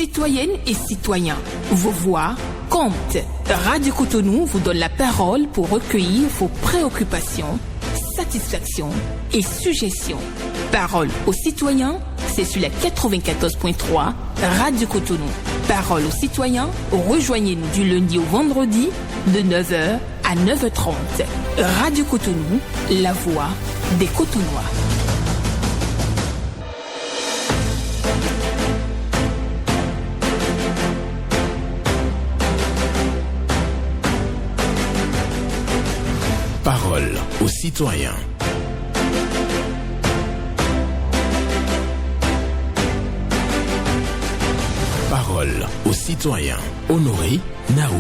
Citoyennes et citoyens, vos voix comptent. Radio Cotonou vous donne la parole pour recueillir vos préoccupations, satisfactions et suggestions. Parole aux citoyens, c'est sur la 94.3 Radio Cotonou. Parole aux citoyens, rejoignez-nous du lundi au vendredi de 9h à 9h30. Radio Cotonou, la voix des Cotonois. Parole aux citoyens. Parole aux citoyens. Honoré Naoum.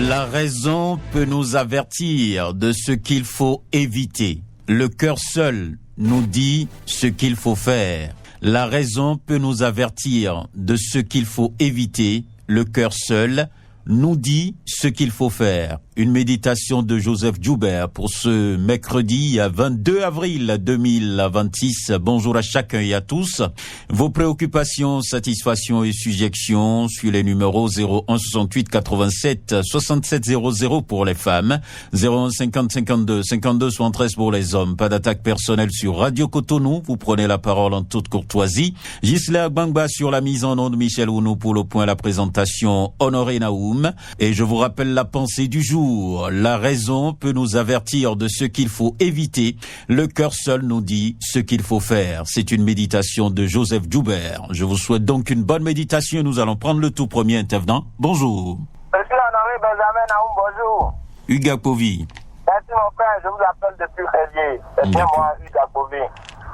La raison peut nous avertir de ce qu'il faut éviter. Le cœur seul nous dit ce qu'il faut faire. La raison peut nous avertir de ce qu'il faut éviter. Le cœur seul nous dit ce qu'il faut faire. Une méditation de Joseph Joubert pour ce mercredi 22 avril 2026. Bonjour à chacun et à tous. Vos préoccupations, satisfactions et suggestions sur les numéros 01 68 87 67 00 pour les femmes, 01 50 52 52 73 pour les hommes. Pas d'attaque personnelle sur Radio Cotonou. Vous prenez la parole en toute courtoisie. Gisela Agbangba sur la mise en onde, Michel Ounou pour le point, la présentation, Honoré Naoum. Et je vous rappelle la pensée du jour. La raison peut nous avertir de ce qu'il faut éviter. Le cœur seul nous dit ce qu'il faut faire. C'est une méditation de Joseph Joubert. Je vous souhaite donc une bonne méditation. Nous allons prendre le tout premier intervenant. Bonjour. Monsieur Honoré Benjamin Naoum, bonjour. Hugues Povy. Merci mon frère, je vous appelle depuis Rélier. C'est bien moi, Hugues Povy.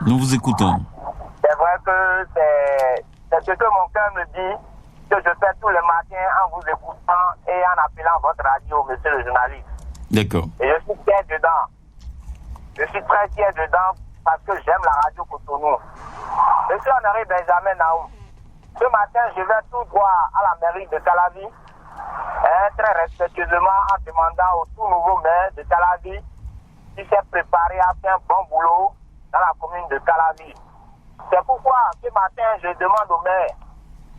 Nous vous écoutons. C'est vrai que c'est ce que mon cœur me dit, que je fais tous les matins en vous écoutant et en appelant votre radio, monsieur le journaliste. D'accord. Et je suis fier dedans. Je suis très fier dedans parce que j'aime la radio Cotonou. Monsieur Honoré Benjamin Naoum, ce matin, je vais tout droit à la mairie de Calavi, très respectueusement en demandant au tout nouveau maire de Calavi qui s'est préparé à faire un bon boulot dans la commune de Calavi. C'est pourquoi ce matin, je demande au maire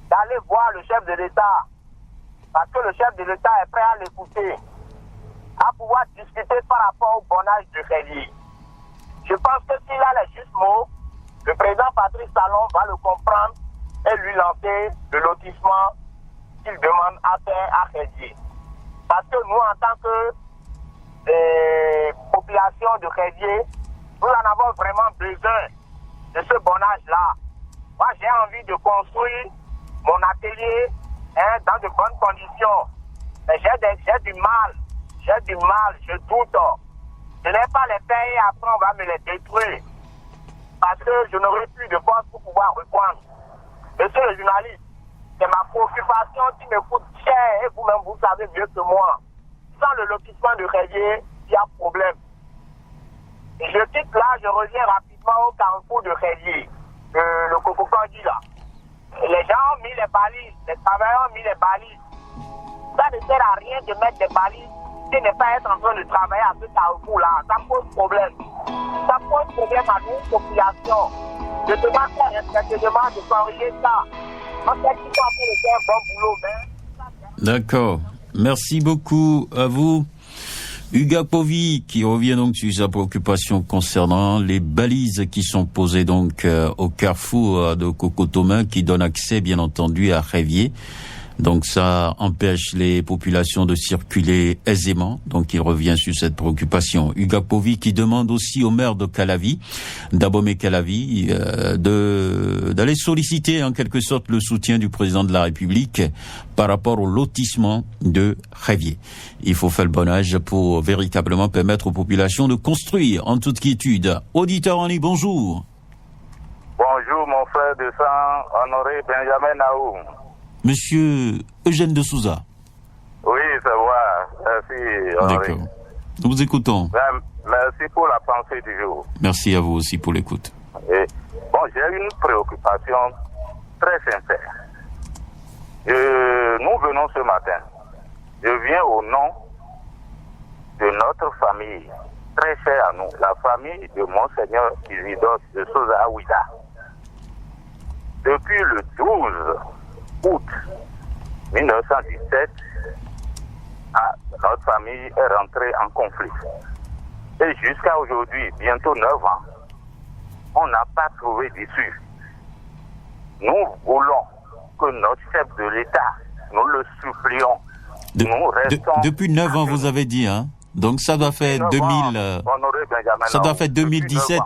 d'aller voir le chef de l'État, parce que le chef de l'État est prêt à l'écouter, à pouvoir discuter par rapport au bonnage de Rélier. Je pense que s'il a les justes mots, le président Patrice Talon va le comprendre et lui lancer le lotissement qu'il demande à faire à Rélier. Parce que nous, en tant que population de Rélier, nous en avons vraiment besoin de ce bonnage-là. Moi, j'ai envie de construire mon atelier dans de bonnes conditions. Mais j'ai du mal, je doute. Je n'ai pas les payer et après on va me les détruire. Parce que je n'aurai plus de force pour pouvoir reprendre. Monsieur le journaliste, c'est ma préoccupation qui me coûte cher et vous-même vous savez mieux que moi. Sans le lotissement de Rélier, il y a problème. Et je quitte là, je reviens rapidement au carrefour de Rélier, le Coco-Condi là. Les gens ont mis les balises, les travailleurs ont mis les balises. Ça ne sert à rien de mettre des balises et ne pas être en train de travailler à ce carrefour-là. Ça pose problème. Ça pose problème à nous, population. Je demande très respectueusement de corriger ça. On sait qu'ils sont en train de faire un bon boulot, mais... D'accord. Merci beaucoup à vous. Hugues Povy qui revient donc sur sa préoccupation concernant les balises qui sont posées donc au carrefour de Cocotomin qui donne accès bien entendu à Rélier. Donc ça empêche les populations de circuler aisément. Donc il revient sur cette préoccupation. Hugues Povy qui demande aussi au maire de Calavi, d'Abomey Calavi, d'aller solliciter en quelque sorte le soutien du président de la République par rapport au lotissement de Rélier. Il faut faire le bon âge pour véritablement permettre aux populations de construire en toute quiétude. Auditeur en ligne, bonjour. Bonjour mon frère de sang, Honoré Benjamin Naoum. Monsieur Eugène de Souza. Oui, c'est vrai. Merci, Honoré. D'accord. Nous vous écoutons. Merci pour la pensée du jour. Merci à vous aussi pour l'écoute. Et, j'ai une préoccupation très sincère. Nous venons ce matin. Je viens au nom de notre famille très chère à nous, la famille de Monseigneur Isidore de Souza Aouida. Depuis le 12 août 1917, notre famille est rentrée en conflit. Et jusqu'à aujourd'hui, bientôt 9 ans, on n'a pas trouvé d'issue. Nous voulons que notre chef de l'État, nous le supplions, nous restons... Depuis 9 ans, vous avez dit, hein? Donc ça doit faire 2017.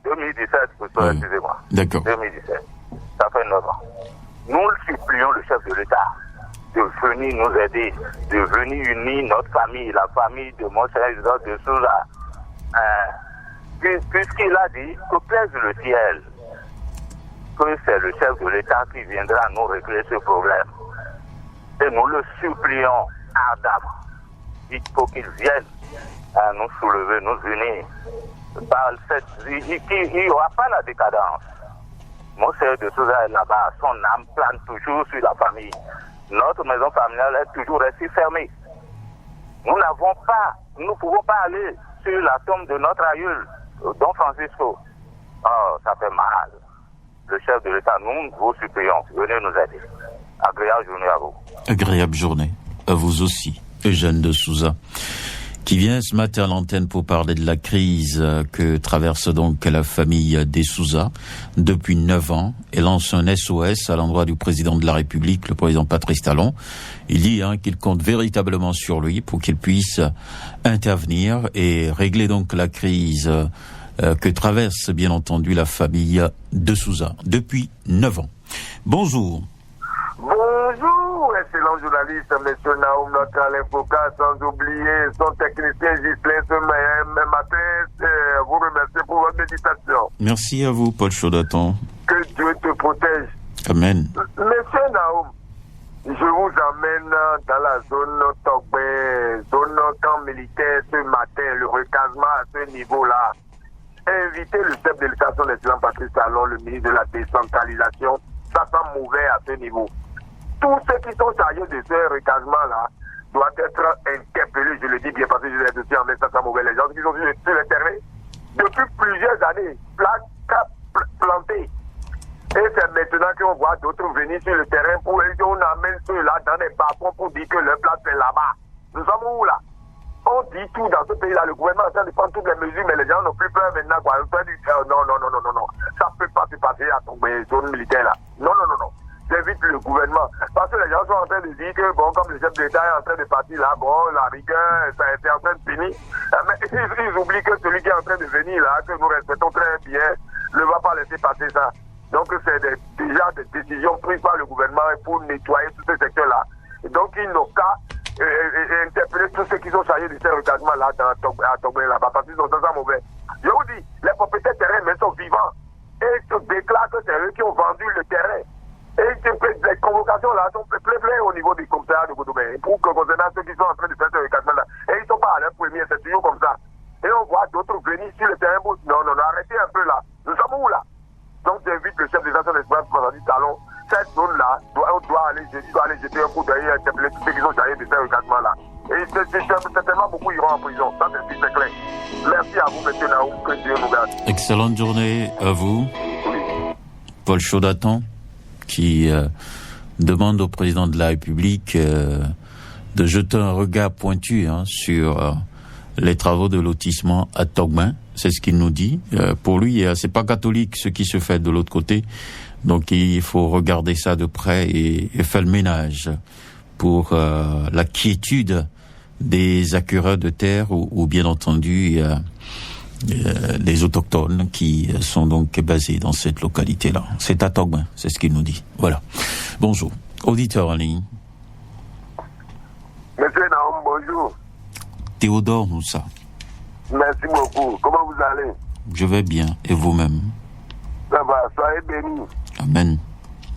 2017, excusez-moi. D'accord. 2017. Ça fait 9 ans. Nous le supplions, le chef de l'État, de venir nous aider, de venir unir notre famille, la famille de Monseigneur Isidore de Souza. Puisqu'il a dit que plaise le ciel, que c'est le chef de l'État qui viendra nous régler ce problème. Et nous le supplions ardemment. Il faut qu'il vienne nous soulever, nous unir. Il n'y aura pas la décadence. Monseigneur de Souza est là-bas, son âme plane toujours sur la famille. Notre maison familiale est toujours restée fermée. Nous ne pouvons pas aller sur la tombe de notre aïeul, Don Francisco. Oh, ça fait mal. Le chef de l'État, nous vous supplions, venez nous aider. Agréable journée à vous. Agréable journée à vous aussi, Eugène de Souza, qui vient ce matin à l'antenne pour parler de la crise que traverse donc la famille des Souza depuis 9 ans et lance un SOS à l'endroit du président de la République, le président Patrice Talon. Il dit qu'il compte véritablement sur lui pour qu'il puisse intervenir et régler donc la crise que traverse bien entendu la famille de Souza depuis 9 ans. Bonjour. Bonjour, excellent journaliste, M. Naoum, notre Alain Foucault, sans oublier son technicien Ghislain ce matin. Vous remercie pour votre méditation. Merci à vous, Paul Chaudaton. Que Dieu te protège. Amen. Monsieur Naoum, je vous emmène dans la zone Togbé, zone camp militaire ce matin, le recasement à ce niveau-là. Inviter le chef de l'État, son excellent Patrice Talon, le ministre de la décentralisation, ça sent mauvais à ce niveau. Tous ceux qui sont chargés de ce recasement-là doivent être interpellés, je le dis bien parce que je l'ai aussi en ça sent mauvais. Les gens qui sont sur le terrain depuis plusieurs années, plantés. Et c'est maintenant qu'on voit d'autres venir sur le terrain pour qu'on amène ceux-là dans des bas-fonds pour dire que leur place est là-bas. Nous sommes où là? On dit tout dans ce pays-là, le gouvernement est en train de prendre toutes les mesures, mais les gens n'ont plus peur maintenant. Quoi. Non. Ça ne peut pas se passer à tomber zone militaire là. Non. J'invite le gouvernement. Parce que les gens sont en train de dire que, bon, comme le chef de l'État est en train de partir là, bon, la rigueur, ça a été en train de finir. Mais ils oublient que celui qui est en train de venir là, que nous respectons très bien, ne va pas laisser passer ça. Donc, c'est déjà des décisions prises par le gouvernement pour nettoyer tous ces secteurs-là. Et donc, ils n'ont qu'à interpeller tous ceux qui sont chargés de ces recassements-là à Togbé là-bas, parce qu'ils sont sans mauvais. Je vous dis, les propriétaires terrains mais sont vivants. Et ils se déclarent que c'est eux qui ont vendu le terrain. Et les convocations-là sont plein au niveau des commissariats de Godoumé, pour que concernant ceux qui sont en train de faire ce recassements-là. Et ils ne sont pas à leur premier, c'est toujours comme ça. Et on voit d'autres venir sur le terrain. Non, arrêtez un peu là. Nous sommes où là? Donc j'invite le chef des nations d'espace, Patrice Talon, cette zone-là, on doit aller jeter un coup d'œil et interpeller tous ceux qui sont chargés de ces recassements-là. Et certainement beaucoup iront en prison. Ça, c'est clair. Merci à vous, M. Naoum. Que Dieu nous garde. Excellente journée à vous. Oui. Paul Chaudaton, qui demande au président de la République de jeter un regard pointu sur les travaux de lotissement à Togbin. C'est ce qu'il nous dit. Pour lui, c'est pas catholique ce qui se fait de l'autre côté. Donc il faut regarder ça de près et faire le ménage pour la quiétude des acquéreurs de terre ou bien entendu des autochtones qui sont donc basés dans cette localité-là. C'est à Togbin, c'est ce qu'il nous dit. Voilà. Bonjour. Auditeur en ligne. Monsieur Naoum, bonjour. Théodore Moussa. Merci beaucoup. Comment vous allez? Je vais bien. Et vous-même? Ça va, soyez bénis. Amen.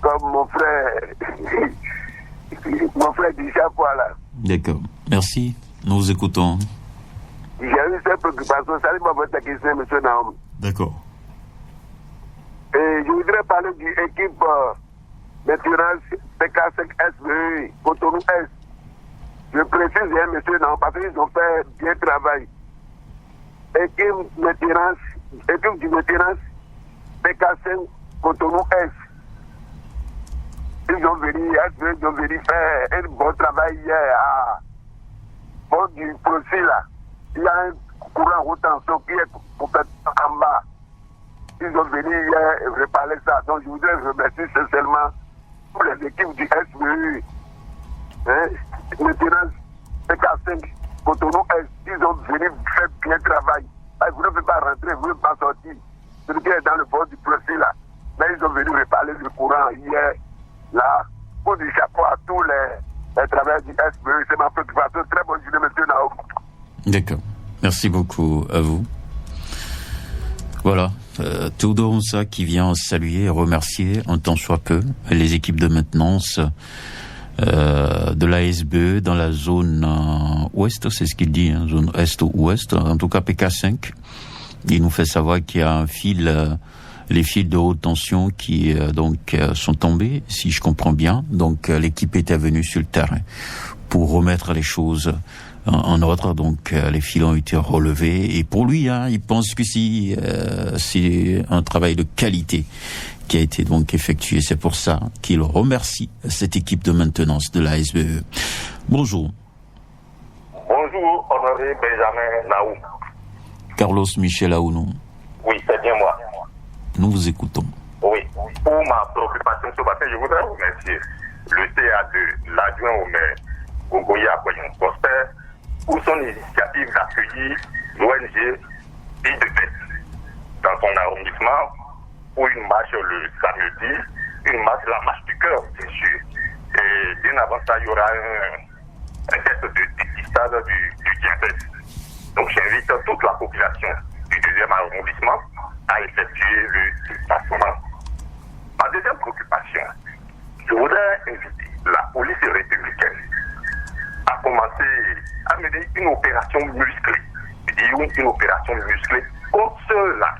Comme mon frère dit chaque fois là. D'accord. Merci. Nous vous écoutons. J'ai eu cette préoccupation. Salut ma votre question, M. Naoum. D'accord. Et je voudrais parler d'une équipe d'assurance PK5SVE, Cotonou S. Je précise, M. Naoum, parce qu'ils ont fait bien travail. équipe du maintenance PK5 Cotonou S. Ils ont venu faire un bon travail hier à bord du procès là. Il y a un courant haute tension qui est complètement en bas. Ils ont venu hier reparler ça. Donc je voudrais remercier sincèrement pour les équipes du SBU. Maintenance PK5 Cotonou S. Ils ont venu faire bien travail. Vous ne pouvez pas rentrer, vous ne pouvez pas sortir. Celui qui est dans le bord du procès là. Mais ils ont venu reparler du courant hier. Là, pour du chapeau à tous les travailleurs du SBE, c'est ma préoccupation. Très bonne journée, monsieur Nao. D'accord. Merci beaucoup à vous. Voilà. Théodore Onsa qui vient saluer et remercier, en tant soit peu, les équipes de maintenance de la SBE dans la zone ouest, c'est ce qu'il dit, hein, zone est ou ouest, en tout cas PK5. Il nous fait savoir qu'il y a un fil... les fils de haute tension qui sont tombés, si je comprends bien. Donc l'équipe était venue sur le terrain pour remettre les choses en ordre. Donc les fils ont été relevés. Et pour lui, il pense que c'est un travail de qualité qui a été donc effectué. C'est pour ça qu'il remercie cette équipe de maintenance de la SBE. Bonjour. Bonjour, honoré Benjamin Naou. Carlos Michel Aounou. Oui, c'est bien moi. Nous vous écoutons. Oui. Pour ma préoccupation ce matin, je voudrais remercier le CA2, l'adjoint au maire, Gogoya Akoyon Prosper, pour son initiative d'accueillir l'ONG Bidebès dans son arrondissement pour une marche le samedi, une marche, la marche du cœur, bien sûr. Et bien avant ça, il y aura un test de dépistage du diabète. Donc j'invite toute la population du 2e arrondissement à effectuer le déplacement. Ma deuxième préoccupation, je voudrais inviter la police républicaine à commencer à mener une opération musclée. Une opération musclée contre ceux-là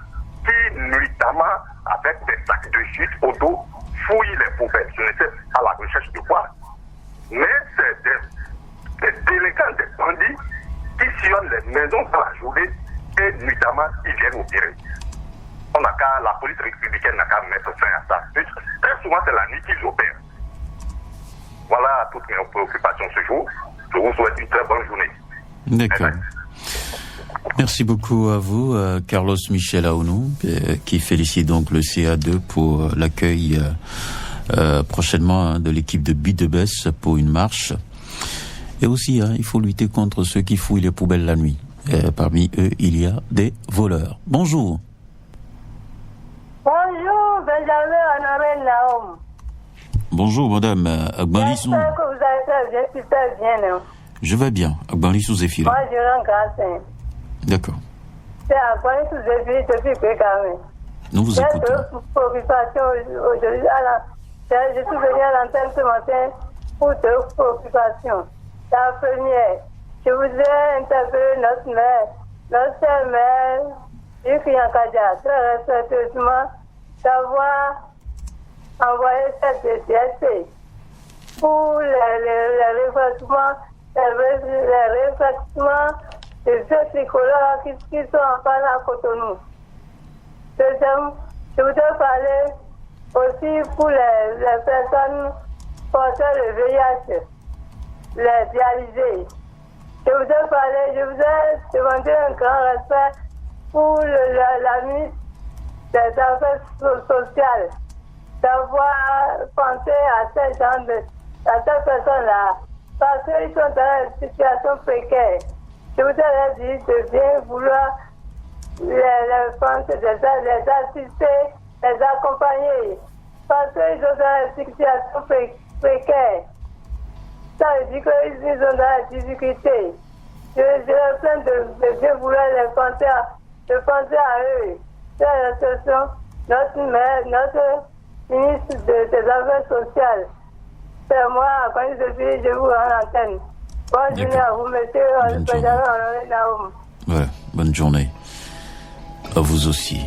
qui, nuitamment, avec des sacs de chute auto, fouillent les poubelles. Je ne sais pas à la recherche de quoi. Mais c'est des délinquants, des bandits qui sillonnent les maisons dans la journée et nuitamment ils viennent opérer. La police républicaine n'a qu'à mettre fin à ça. Très souvent, c'est la nuit qu'ils opèrent. Voilà toutes mes préoccupations ce jour. Je vous souhaite une très bonne journée. D'accord. Merci beaucoup à vous, Carlos Michel Aounou, qui félicite donc le CA2 pour l'accueil prochainement de l'équipe de Bidebès pour une marche. Et aussi, il faut lutter contre ceux qui fouillent les poubelles la nuit. Et parmi eux, il y a des voleurs. Bonjour. Bonjour, Benjamin Honoré Naoum. Bonjour, madame Agbanlissou. J'espère que vous allez super bien. Non? Je vais bien, Agbanlissou Zéphiri. Moi, je rends grâce. D'accord. C'est Agbanlissou Zéphiri depuis Pékamé. Nous vous écoutons. J'ai deux préoccupations aujourd'hui. Je suis venu à l'antenne ce matin pour deux préoccupations. La première, je voudrais interpeller notre maire, Yves Yankadia, très respectueusement, d'avoir envoyé cette DTSC pour les refacements des vieux tricolores qui sont en panne à Cotonou. Deuxième, je voudrais parler aussi pour les personnes porteurs de VIH, les dialysés. Je voudrais demander un grand respect pour la ministre des Affaires sociales, d'avoir pensé à ces personnes-là, parce qu'ils sont dans une situation précaire. Je voudrais leur dire de bien vouloir les penser, les assister, les accompagner, parce qu'ils sont dans une situation précaire. Ça veut dire qu'ils sont dans la difficulté. Je leur plains de bien vouloir les penser à eux. C'est la situation, notre maire, notre ministre des Affaires sociales. C'est moi, quand je vous rends l'antenne. Bonne journée à vous, monsieur Benjamin Honoré Naoum. Ouais, bonne journée. À vous aussi.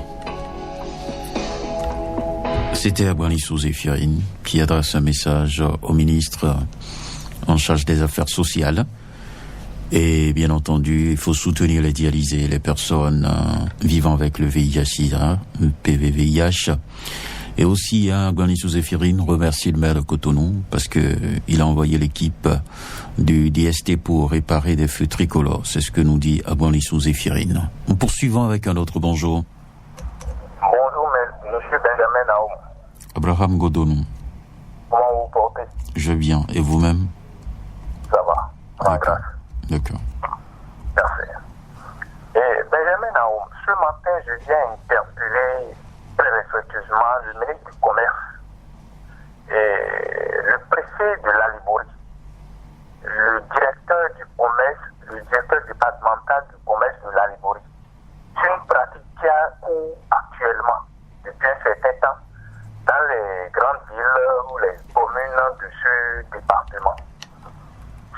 C'était Agbanlissou Zéphirine qui adresse un message au ministre en charge des Affaires sociales. Et bien entendu, il faut soutenir les dialysés, les personnes vivant avec le VIH-Sida, le PVVIH. Et aussi, Agbani Sous-Zéphirine remercie le maire de Cotonou parce que il a envoyé l'équipe du DST pour réparer des feux tricolores. C'est ce que nous dit Agbani Sous-Zéphirine. Nous poursuivons avec un autre bonjour. Bonjour, monsieur Benjamin Naoum. Abraham Godonou. Comment vous portez? Je viens. Et vous-même? Ça va. D'accord. D'accord. Merci. Et Benjamin Naoum, ce matin, je viens interpeller très respectueusement le ministre du Commerce et le préfet de la Liborie, le directeur du commerce, le directeur départemental du commerce de la Liborie. C'est une pratique qui a cours actuellement depuis un certain temps dans les grandes villes ou les communes de ce département.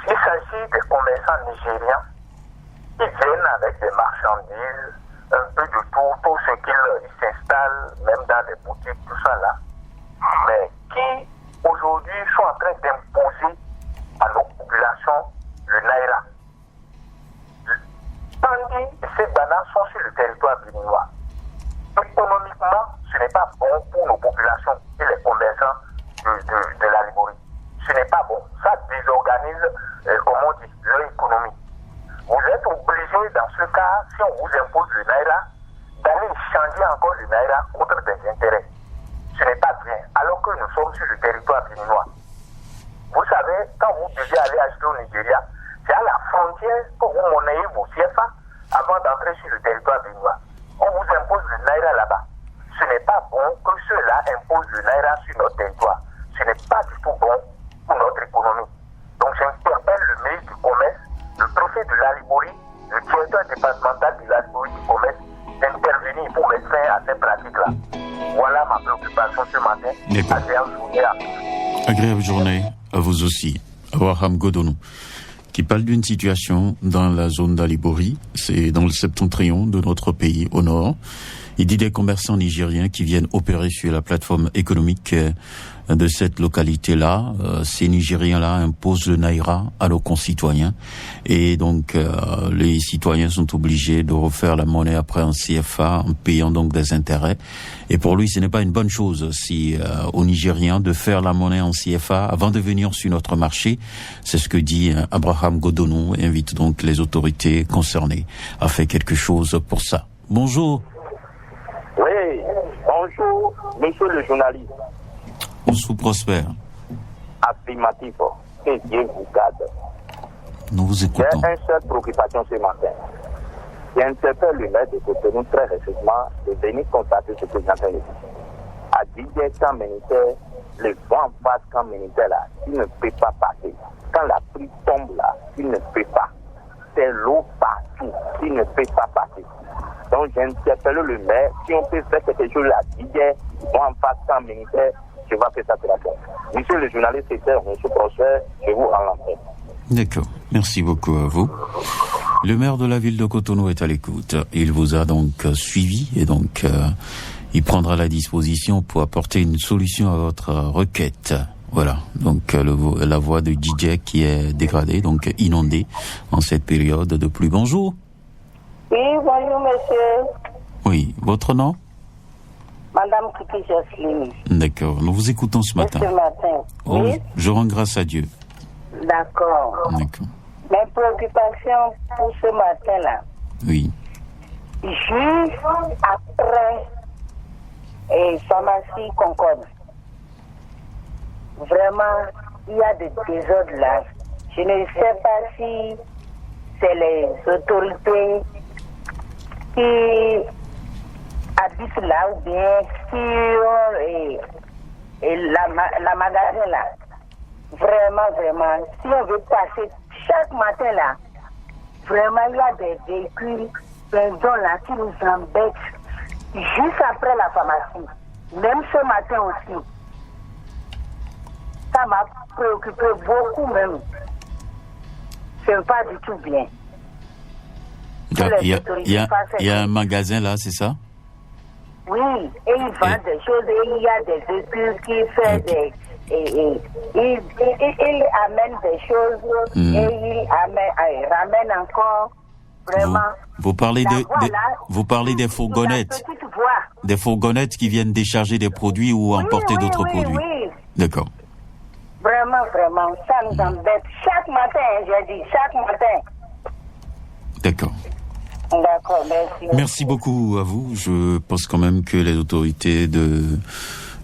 Il s'agit des commerçants nigériens qui viennent avec des marchandises, un peu de tout ce qu'ils s'installent, même dans des boutiques, tout ça là, mais qui aujourd'hui sont en train d'imposer à nos populations le naira. Tandis que ces bananes sont sur le territoire béninois. Économiquement, ce n'est pas bon pour nos populations et les commerçants de la Liborie. Ce n'est pas bon. Ça désorganise, comment on dit, leur économie. Vous êtes obligé, dans ce cas, si on vous impose le naira, d'aller changer encore le naira contre des intérêts. Ce n'est pas bien, alors que nous sommes sur le territoire béninois. Vous savez, quand vous devez aller acheter au Nigeria, c'est à la frontière que vous monnayez vos CFA avant d'entrer sur le territoire béninois. On vous impose le naira là-bas. Ce n'est pas bon que ceux-là imposent le naira sur notre territoire. Ce n'est pas du tout bon pour notre économie. Donc j'interpelle le ministre du Commerce, le préfet de la Liborie, le directeur départemental de la Liborie du Commerce, d'intervenir pour mettre fin à ces pratiques-là. Voilà ma préoccupation ce matin. Agréable journée à vous aussi. Abraham Godonou, qui parle d'une situation dans la zone d'Aliborie, c'est dans le septentrion de notre pays au nord. Il dit des commerçants nigériens qui viennent opérer sur la plateforme économique de cette localité-là. Ces Nigériens-là imposent le naira à nos concitoyens. Et donc, les citoyens sont obligés de refaire la monnaie après en CFA, en payant donc des intérêts. Et pour lui, ce n'est pas une bonne chose si aux Nigériens de faire la monnaie en CFA avant de venir sur notre marché. C'est ce que dit Abraham Godonou et invite donc les autorités concernées à faire quelque chose pour ça. Bonjour. Oui, bonjour, monsieur le journaliste. Bonjour, Prosper. Affirmatif, que Dieu vous garde. Nous vous écoutons. J'ai une seule préoccupation ce matin. J'interpelle le maire de Cotonou très récemment de venir constater ce que j'entends dire. À 10 camp militaire, le vent en face camp militaire là, il ne peut pas passer. Quand la pluie tombe là, il ne peut pas. C'est l'eau partout, il ne peut pas passer. Donc j'interpelle le maire, si on peut faire quelque chose là, hier, moi en face camp militaire, je vais faire ça pour la terre. Monsieur le journaliste, c'est monsieur Prosper, je vous rends l'antenne. D'accord, merci beaucoup à vous. Le maire de la ville de Cotonou est à l'écoute. Il vous a donc suivi et donc il prendra la disposition pour apporter une solution à votre requête. Voilà, donc la voie de DJ qui est dégradée, donc inondée en cette période de pluie. Bonjour. Oui, bonjour monsieur. Oui, votre nom? Madame Kiki Jocelyne. D'accord, nous vous écoutons ce matin. Ce matin. Oh, Oui. je rends grâce à Dieu. D'accord. D'accord. Mes préoccupations pour ce matin-là. Oui. Juste après pharmacie Concorde. Vraiment, il y a des désordres là. Je ne sais pas si c'est les autorités qui habitent là ou bien sur la magasin là. Vraiment, si on veut passer chaque matin là, vraiment il y a des véhicules, pardon là, qui nous embêtent juste après la pharmacie. Même ce matin aussi. Ça m'a préoccupé beaucoup même. C'est pas du tout bien. Il y a un magasin là, c'est ça? Oui, et ils vendent des choses et il y a des véhicules qui font il amène des choses et il ramène encore vraiment. Vous parlez des fourgonnettes. Des fourgonnettes qui viennent décharger des produits ou emporter d'autres produits. Oui. D'accord. Vraiment, ça nous embête. Chaque matin, j'ai dit, chaque matin. D'accord. D'accord, merci. Merci beaucoup à vous. Je pense quand même que les autorités de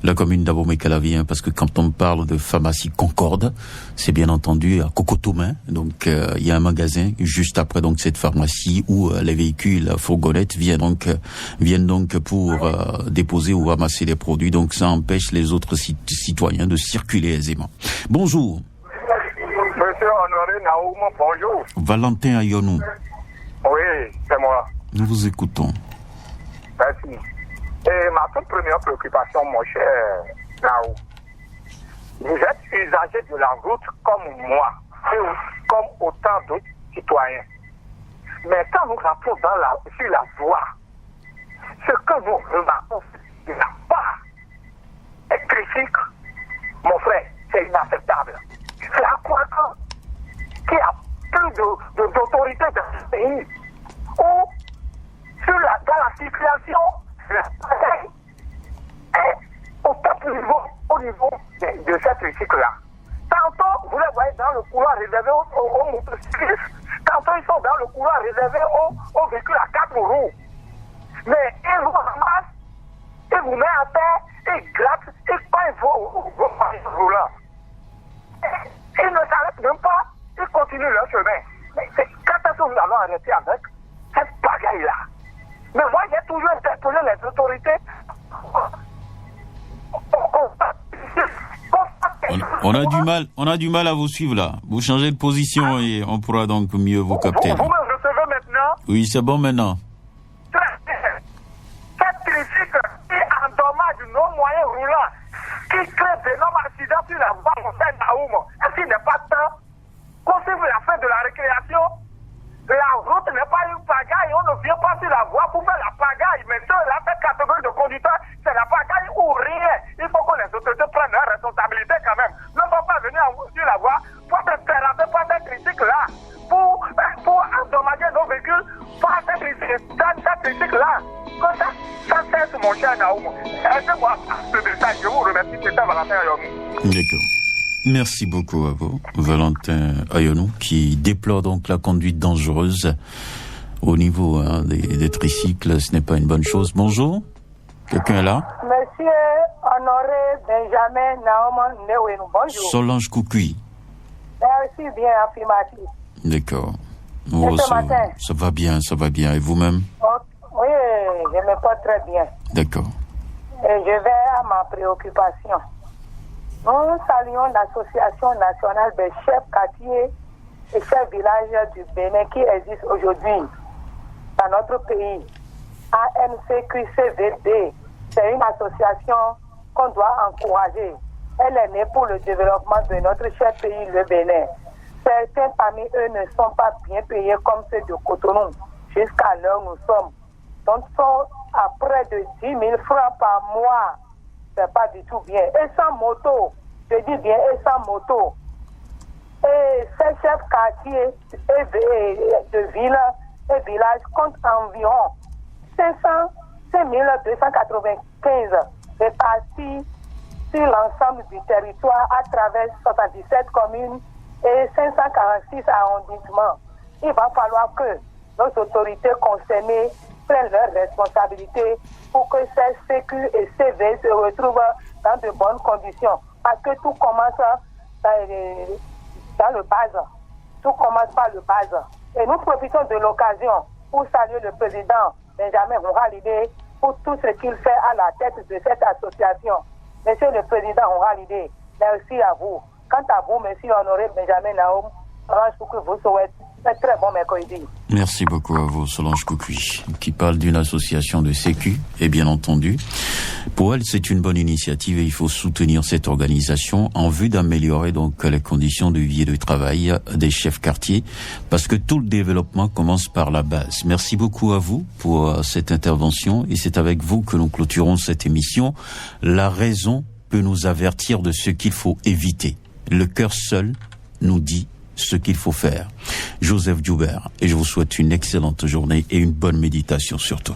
la commune d'Abomey-Calavi, parce que quand on parle de pharmacie Concorde, c'est bien entendu à Cocotomin. Donc il y a un magasin juste après donc cette pharmacie où les véhicules fourgonnettes viennent donc pour déposer ou ramasser les produits. Donc ça empêche les autres citoyens de circuler aisément. Bonjour. Monsieur Honoré Naoum, bonjour. Valentin Ayonou. Oui, c'est moi. Nous vous écoutons. Merci. Et ma toute première préoccupation, mon cher Naou, vous êtes usager de la route comme moi, et comme autant d'autres citoyens. Mais quand nous rentrons sur la voie, ce que nous remarquons de la part est critique, mon frère, c'est inacceptable. C'est à quoi qu'il y a plus d'autorité dans ce pays, où dans la circulation, la bataille est au top niveau, au niveau de cette cycle-là. Tantôt, vous les voyez dans le couloir réservé aux motocyclistes, tantôt ils sont dans le couloir réservé aux véhicules à 4 roues. Mais ils vous ramassent, ils vous mettent à terre, ils grattent, ils prennent vos roulants. Ils ne s'arrêtent même pas, ils continuent leur chemin. Mais quand est-ce que nous allons arrêter avec cette bagaille-là? Mais moi, j'ai toujours interpellé les autorités. On a du mal à vous suivre là. Vous changez de position et on pourra donc mieux vous capter. Vous me recevez maintenant? Oui, c'est bon maintenant. Cette tricycle qui endommage nos moyens roulants, qui crée d'énormes accidents sur la voie montagne Naoum, est-ce qu'il n'est pas temps qu'on suive la fin de la récréation? La route n'est pas une pagaille, on ne vient pas sur la voie pour faire la pagaille. Mais ceux-là, cette catégorie de conducteurs, c'est la pagaille ou rien. Il faut que les autorités prennent leurs responsabilités quand même. Ne sont pas venus sur la voie pour se terrasser par cette critique-là, pour endommager nos véhicules par cette critique-là. Que ça cesse, mon cher Naoum. Aidez-moi à ce message. Je vous remercie, c'était Valentin Ayonou. D'accord. Merci beaucoup à vous, Valentin Ayonou, qui déplore donc la conduite dangereuse au niveau des tricycles. Ce n'est pas une bonne chose. Bonjour, quelqu'un est là? Monsieur Honoré Benjamin Naoum Newenu, bonjour. Solange Koukui. Merci bien, affirmatif. D'accord. Oh, ça va bien. Et vous-même? Oui, je me porte très bien. D'accord. Et je vais à ma préoccupation. Nous saluons l'Association nationale des chefs quartiers et chefs villages du Bénin qui existe aujourd'hui dans notre pays. ANCQCVD, c'est une association qu'on doit encourager. Elle est née pour le développement de notre cher pays, le Bénin. Certains parmi eux ne sont pas bien payés comme ceux de Cotonou, jusqu'à l'heure où nous sommes. Donc, sont à près de 10 000 francs par mois. C'est pas du tout bien. Et sans moto, je dis bien, et sans moto. Et ces chefs quartiers de villes et villages comptent environ 5295 répartis sur l'ensemble du territoire à travers 77 communes et 546 arrondissements. Il va falloir que nos autorités concernées prennent leurs responsabilités pour que ces CQ et CV se retrouvent dans de bonnes conditions. Parce que tout commence dans le base. Tout commence par le base. Et nous profitons de l'occasion pour saluer le président Benjamin Houralidé pour tout ce qu'il fait à la tête de cette association. Monsieur le président Houralidé, merci à vous. Quant à vous, monsieur Honoré Benjamin Naoum, Solange Koukui vous souhaite un très bon mercredi. Merci beaucoup à vous, Solange Koukui, qui parle d'une association de sécu, et bien entendu, pour elle, c'est une bonne initiative et il faut soutenir cette organisation en vue d'améliorer donc les conditions de vie et de travail des chefs quartiers, parce que tout le développement commence par la base. Merci beaucoup à vous pour cette intervention et c'est avec vous que nous clôturons cette émission. La raison peut nous avertir de ce qu'il faut éviter. Le cœur seul nous dit ce qu'il faut faire. Joseph Joubert, et je vous souhaite une excellente journée et une bonne méditation surtout.